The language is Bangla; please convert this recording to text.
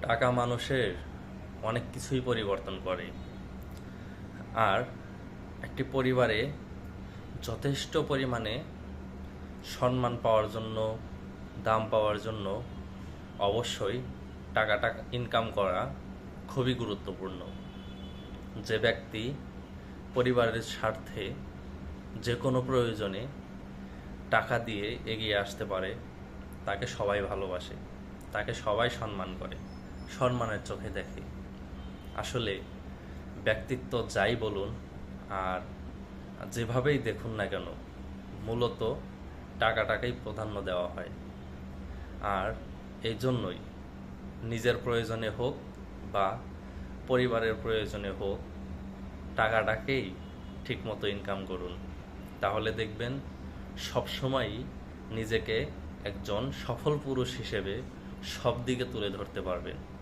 টাকা মানুষের অনেক কিছুই পরিবর্তন করে। আর একটি পরিবারে যথেষ্ট পরিমাণে সম্মান পাওয়ার জন্য, দাম পাওয়ার জন্য অবশ্যই টাকাটা ইনকাম করা খুবই গুরুত্বপূর্ণ। যে ব্যক্তি পরিবারের স্বার্থে যে কোনো প্রয়োজনে টাকা দিয়ে এগিয়ে আসতে পারে, তাকে সবাই ভালোবাসে, তাকে সবাই সম্মান করে, সম্মানের চোখে দেখে। আসলে ব্যক্তিত্ব যাই বলুন আর যেভাবেই দেখুন না কেন, মূলত টাকাটাকেই প্রাধান্য দেওয়া হয়। আর এই জন্যই নিজের প্রয়োজনে হোক বা পরিবারের প্রয়োজনে হোক, টাকাটাকেই ঠিকমতো ইনকাম করুন। তাহলে দেখবেন সবসময়ই নিজেকে একজন সফল পুরুষ হিসেবে সব দিকে তুলে ধরতে পারবেন।